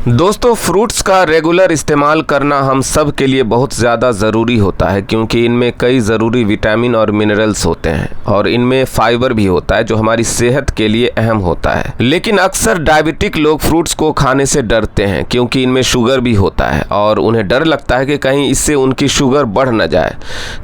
दोस्तों, फ्रूट्स का रेगुलर इस्तेमाल करना हम सब के लिए बहुत ज़्यादा ज़रूरी होता है क्योंकि इनमें कई ज़रूरी विटामिन और मिनरल्स होते हैं और इनमें फाइबर भी होता है जो हमारी सेहत के लिए अहम होता है। लेकिन अक्सर डायबिटिक लोग फ्रूट्स को खाने से डरते हैं क्योंकि इनमें शुगर भी होता है और उन्हें डर लगता है कि कहीं इससे उनकी शुगर बढ़ न जाए।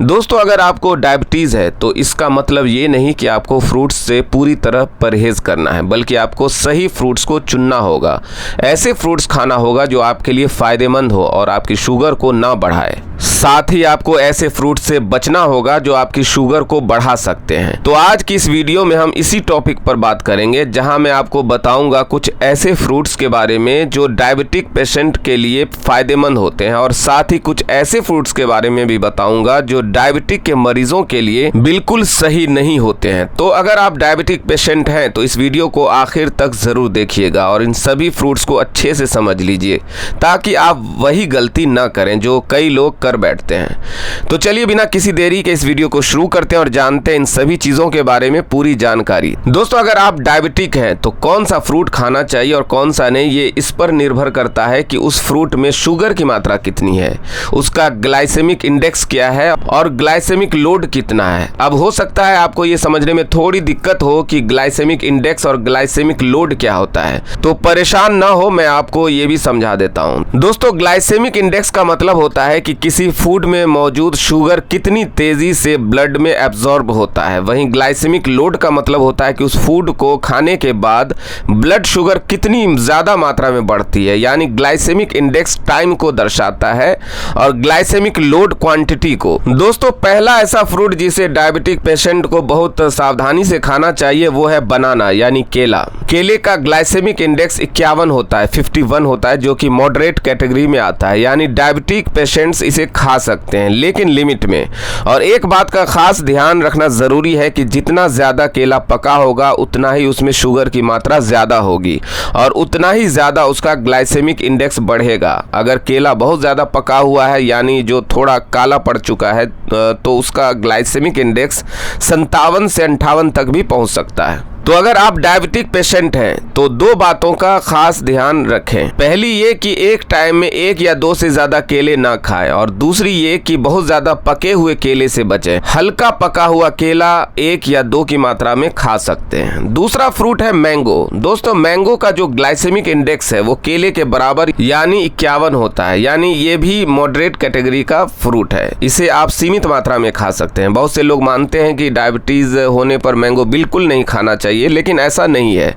दोस्तों, अगर आपको डायबिटीज़ है तो इसका मतलब ये नहीं कि आपको फ्रूट्स से पूरी तरह परहेज़ करना है, बल्कि आपको सही फ्रूट्स को चुनना होगा। ऐसे फ्रूट्स खाना होगा जो आपके लिए फ़ायदेमंद हो और आपकी शुगर को ना बढ़ाए। साथ ही आपको ऐसे फ्रूट से बचना होगा जो आपकी शुगर को बढ़ा सकते हैं। तो आज की इस वीडियो में हम इसी टॉपिक पर बात करेंगे जहां मैं आपको बताऊंगा कुछ ऐसे फ्रूट्स के बारे में जो डायबिटिक पेशेंट के लिए फ़ायदेमंद होते हैं और साथ ही कुछ ऐसे फ्रूट्स के बारे में भी बताऊंगा जो डायबिटिक के मरीजों के लिए बिल्कुल सही नहीं होते हैं। तो अगर आप डायबिटिक पेशेंट हैं तो इस वीडियो को आखिर तक ज़रूर देखिएगा और इन सभी फ्रूट्स को अच्छे से समझ लीजिए ताकि आप वही गलती ना करें जो कई लोग कर बैठते हैं। तो चलिए बिना किसी देरी के इस वीडियो को शुरू करते हैं और जानते हैं इन सभी चीज़ों के बारे में पूरी जानकारी। दोस्तों, अगर आप डायबिटिक हैं तो कौन सा फ्रूट खाना चाहिए और कौन सा नहीं, ये इस पर निर्भर करता है कि उस फ्रूट में शुगर की मात्रा कितनी है, उसका ग्लाइसेमिक इंडेक्स क्या है और ग्लाइसेमिक लोड कितना है। अब हो सकता है आपको ये समझने में थोड़ी दिक्कत हो कि ग्लाइसेमिक इंडेक्स और ग्लाइसेमिक लोड क्या होता है, तो परेशान ना हो, मैं आपको ये भी समझा देता हूँ। दोस्तों, ग्लाइसेमिक इंडेक्स का मतलब होता है कि किसी फूड में मौजूद शुगर कितनी तेजी से ब्लड में एब्जॉर्ब होता है। वहीं ग्लाइसेमिक लोड का मतलब होता है कि उस फूड को खाने के बाद ब्लड शुगर कितनी ज़्यादा मात्रा में बढ़ती है। यानी ग्लाइसेमिक इंडेक्स टाइम को दर्शाता है और ग्लाइसेमिक लोड क्वांटिटी को। दोस्तों, पहला ऐसा फ्रूट जिसे डायबिटिक पेशेंट को बहुत सावधानी से खाना चाहिए वो है बनाना यानी केला। केले का ग्लाइसेमिक इंडेक्स 51 होता है, 51 होता है, जो कि मॉडरेट कैटेगरी में आता है। यानी डायबिटिक पेशेंट्स इसे खा सकते हैं लेकिन लिमिट में। और एक बात का खास ध्यान रखना ज़रूरी है कि जितना ज़्यादा केला पका होगा उतना ही उसमें शुगर की मात्रा ज़्यादा होगी और उतना ही ज़्यादा उसका ग्लाइसेमिक इंडेक्स बढ़ेगा। अगर केला बहुत ज़्यादा पका हुआ है यानी जो थोड़ा काला पड़ चुका है तो उसका ग्लाइसेमिक इंडेक्स 57 से 58 तक भी पहुंच सकता है। तो अगर आप डायबिटिक पेशेंट हैं तो दो बातों का खास ध्यान रखें। पहली ये कि एक टाइम में एक या दो से ज़्यादा केले ना खाएं और दूसरी ये कि बहुत ज़्यादा पके हुए केले से बचें। हल्का पका हुआ केला 1 या 2 की मात्रा में खा सकते हैं। दूसरा फ्रूट है मैंगो। दोस्तों, मैंगो का जो ग्लाइसेमिक इंडेक्स है वो केले के बराबर यानी 51 होता है। यानी ये भी मॉडरेट कैटेगरी का फ्रूट है। इसे आप सीमित मात्रा में खा सकते हैं। बहुत से लोग मानते हैं कि डायबिटीज़ होने पर मैंगो बिल्कुल नहीं खाना चाहिए, लेकिन ऐसा नहीं है।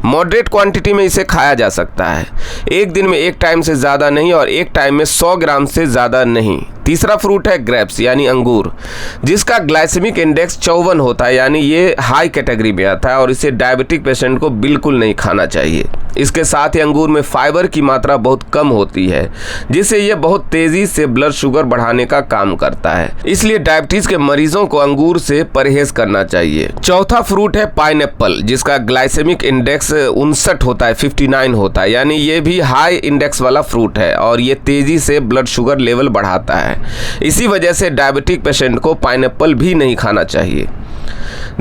मॉडरेट क्वांटिटी में इसे खाया जा सकता है। एक दिन में एक टाइम से ज़्यादा नहीं और एक टाइम में 100 ग्राम से ज़्यादा नहीं। तीसरा फ्रूट है ग्रेप्स यानी अंगूर, जिसका ग्लाइसेमिक इंडेक्स 54 होता है। यानी ये हाई कैटेगरी में आता है और इसे डायबिटिक पेशेंट को बिल्कुल नहीं खाना चाहिए। इसके साथ ही अंगूर में फाइबर की मात्रा बहुत कम होती है जिससे ये बहुत तेज़ी से ब्लड शुगर बढ़ाने का काम करता है। इसलिए डायबिटीज़ के मरीजों को अंगूर से परहेज करना चाहिए। चौथा फ्रूट है पाइनएप्पल, जिसका ग्लाइसेमिक इंडेक्स 59 होता है, 59 होता है। यानी ये भी हाई इंडेक्स वाला फ्रूट है और ये तेज़ी से ब्लड शुगर लेवल बढ़ाता है। इसी वजह से डायबिटिक पेशेंट को पाइनएप्पल भी नहीं खाना चाहिए।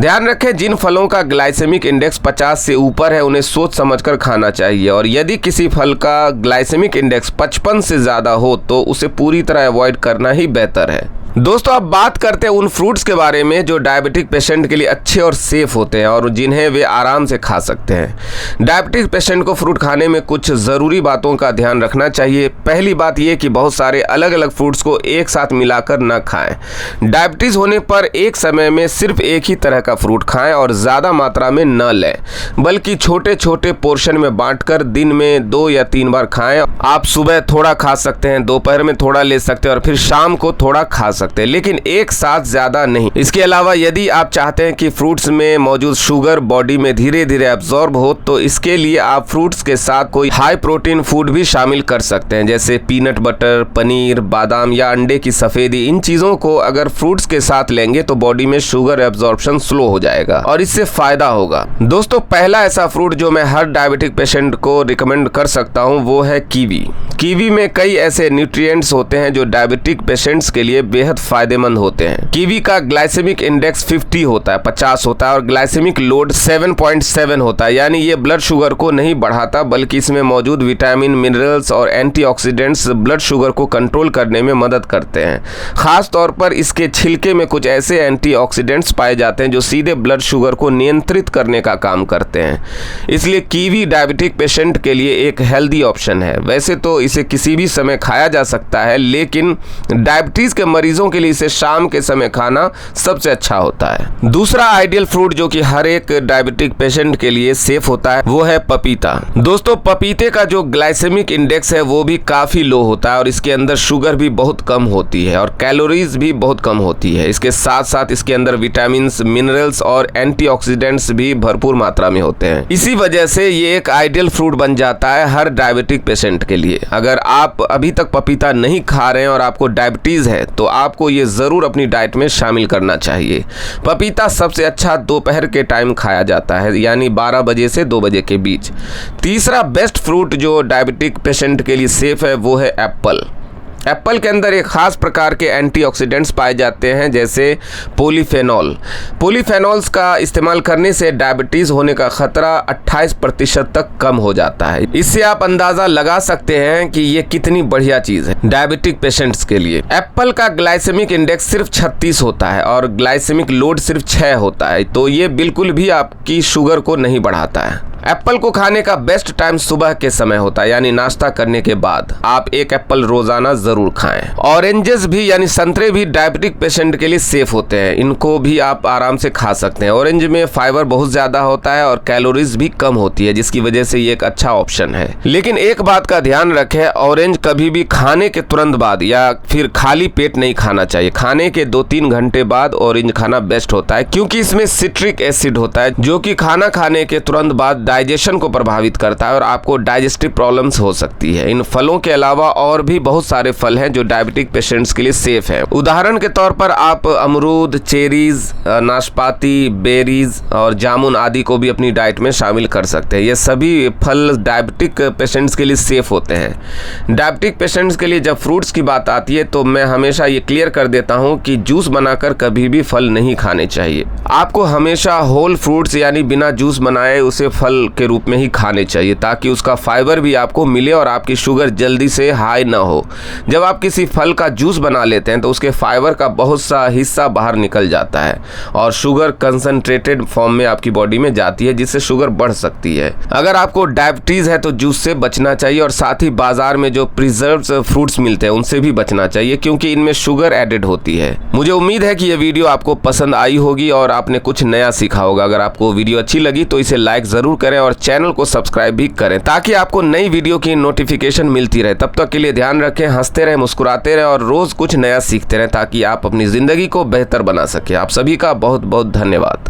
ध्यान रखें, जिन फलों का ग्लाइसेमिक इंडेक्स 50 से ऊपर है उन्हें सोच समझकर खाना चाहिए और यदि किसी फल का ग्लाइसेमिक इंडेक्स 55 से ज़्यादा हो तो उसे पूरी तरह अवॉइड करना ही बेहतर है। दोस्तों, अब बात करते हैं उन फ्रूट्स के बारे में जो डायबिटिक पेशेंट के लिए अच्छे और सेफ होते हैं और जिन्हें वे आराम से खा सकते हैं। डायबिटिक पेशेंट को फ्रूट खाने में कुछ ज़रूरी बातों का ध्यान रखना चाहिए। पहली बात यह कि बहुत सारे अलग अलग फ्रूट्स को एक साथ मिलाकर न खाएं। डायबिटीज़ होने पर एक समय में सिर्फ एक ही तरह का फ्रूट खाएं और ज़्यादा मात्रा में न लें, बल्कि छोटे छोटे पोर्शन में बांटकर दिन में 2 या 3 बार खाएं। आप सुबह थोड़ा खा सकते हैं, दोपहर में थोड़ा ले सकते हैं और फिर शाम को थोड़ा खा सकते हैं, लेकिन एक साथ ज्यादा नहीं। इसके अलावा यदि आप चाहते हैं कि फ्रूट्स में मौजूद शुगर बॉडी में धीरे धीरे एब्जॉर्ब हो तो इसके लिए आप फ्रूट्स के साथ कोई हाई प्रोटीन फूड भी शामिल कर सकते हैं, जैसे पीनट बटर, पनीर, बादाम या अंडे की सफेदी। इन चीजों को अगर फ्रूट्स के साथ लेंगे तो बॉडी में शुगर एब्जॉर्प्शन स्लो हो जाएगा और इससे फायदा होगा। दोस्तों, पहला ऐसा फ्रूट जो मैं हर डायबिटिक पेशेंट को रिकमेंड कर सकता हूँ वो है कीवी। कीवी में कई ऐसे न्यूट्रिएंट्स होते हैं जो डायबिटिक पेशेंट्स के लिए बेहद फायदेमंद होते हैं। कीवी का ग्लाइसेमिक इंडेक्स 50 होता है, 50 होता है और ग्लाइसेमिक लोड 7.7 होता है, यानी ये ब्लड शुगर को नहीं बढ़ाता बल्कि इसमें मौजूद विटामिन, मिनरल्स और एंटीऑक्सीडेंट्स ब्लड शुगर को कंट्रोल करने में मदद करते हैं। खास तौर पर इसके छिलके में कुछ ऐसे एंटीऑक्सीडेंट्स पाए जाते हैं जो सीधे ब्लड शुगर को नियंत्रित करने का काम करते हैं। इसलिए कीवी डायबिटिक पेशेंट के लिए एक हेल्दी ऑप्शन है। वैसे तो इसे किसी भी समय खाया जा सकता है, लेकिन डायबिटीज के मरीजों के लिए इसे शाम के समय खाना सबसे अच्छा होता है। दूसरा आइडियल फ्रूट जो कि हर एक डायबिटिक पेशेंट के लिए सेफ होता है वो है पपीता। दोस्तों, पपीते का जो ग्लाइसेमिक इंडेक्स है वो भी काफी लो होता है और इसके अंदर शुगर भी बहुत कम होती है और कैलोरीज भी बहुत कम होती है। इसके साथ साथ इसके अंदर विटामिन, मिनरल्स और एंटीऑक्सीडेंट्स भी भरपूर मात्रा में होते हैं। इसी वजह से ये एक आइडियल फ्रूट बन जाता है हर डायबिटिक पेशेंट के लिए। अगर आप अभी तक पपीता नहीं खा रहे हैं और आपको डायबिटीज है तो आपको ये जरूर अपनी डाइट में शामिल करना चाहिए। पपीता सबसे अच्छा दोपहर के टाइम खाया जाता है, यानी 12 बजे से 2 बजे के बीच। तीसरा बेस्ट फ्रूट जो डायबिटिक पेशेंट के लिए सेफ है वो है एप्पल। एप्पल के अंदर एक खास प्रकार के एंटीऑक्सीडेंट्स पाए जाते हैं जैसे पॉलीफेनॉल। पॉलीफेनॉल्स का इस्तेमाल करने से डायबिटीज़ होने का खतरा 28% तक कम हो जाता है। इससे आप अंदाज़ा लगा सकते हैं कि ये कितनी बढ़िया चीज़ है डायबिटिक पेशेंट्स के लिए। एप्पल का ग्लाइसेमिक इंडेक्स सिर्फ 36 होता है और ग्लाइसेमिक लोड सिर्फ 6 होता है, तो ये बिल्कुल भी आपकी शुगर को नहीं बढ़ाता है। एप्पल को खाने का बेस्ट टाइम सुबह के समय होता है, यानी नाश्ता करने के बाद आप एक एप्पल रोजाना जरूर खाएं। ऑरेंजेस भी यानी संतरे भी डायबिटिक पेशेंट के लिए सेफ होते हैं, इनको भी आप आराम से खा सकते हैं। ऑरेंज में फाइबर बहुत ज्यादा होता है और कैलोरीज भी कम होती है, जिसकी वजह से ये एक अच्छा ऑप्शन है। लेकिन एक बात का ध्यान रखें, ऑरेंज कभी भी खाने के तुरंत बाद या फिर खाली पेट नहीं खाना चाहिए। खाने के 2-3 घंटे बाद ऑरेंज खाना बेस्ट होता है, क्योंकि इसमें सिट्रिक एसिड होता है जो कि खाना खाने के तुरंत बाद डाइजेशन को प्रभावित करता है और आपको डाइजेस्टिव प्रॉब्लम्स हो सकती है। इन फलों के अलावा और भी बहुत सारे फल हैं जो डायबिटिक पेशेंट्स के लिए सेफ है। उदाहरण के तौर पर आप अमरूद, चेरीज, नाशपाती, बेरीज और जामुन आदि को भी अपनी डाइट में शामिल कर सकते हैं। ये सभी फल डायबिटिक पेशेंट्स के लिए सेफ होते हैं। डायबिटिक पेशेंट्स के लिए जब फ्रूट्स की बात आती है तो मैं हमेशा ये क्लियर कर देता हूँ कि जूस बनाकर कभी भी फल नहीं खाने चाहिए। आपको हमेशा होल फ्रूट्स यानी बिना जूस बनाए उसे फल के रूप में ही खाने चाहिए, ताकि उसका फाइबर भी आपको मिले और आपकी शुगर जल्दी से हाई ना हो। जब आप किसी फल का जूस बना लेते हैं तो उसके फाइबर का बहुत सा हिस्सा बाहर निकल जाता है और शुगर कंसंट्रेटेड फॉर्म में आपकी बॉडी में जाती है, जिससे शुगर बढ़ सकती है। अगर आपको डायबिटीज है तो जूस से बचना चाहिए और साथ ही बाजार में जो प्रिजर्व्ड फ्रूट्स मिलते हैं उनसे भी बचना चाहिए, क्योंकि इनमें शुगर एडेड होती है। मुझे उम्मीद है कि यह वीडियो आपको पसंद आई होगी और आपने कुछ नया सीखा होगा। अगर आपको वीडियो अच्छी लगी तो इसे लाइक जरूर करें और चैनल को सब्सक्राइब भी करें, ताकि आपको नई वीडियो की नोटिफिकेशन मिलती रहे। तब तक के लिए ध्यान रखें, हंसते रहें, मुस्कुराते रहें और रोज कुछ नया सीखते रहें, ताकि आप अपनी जिंदगी को बेहतर बना सकें। आप सभी का बहुत बहुत धन्यवाद।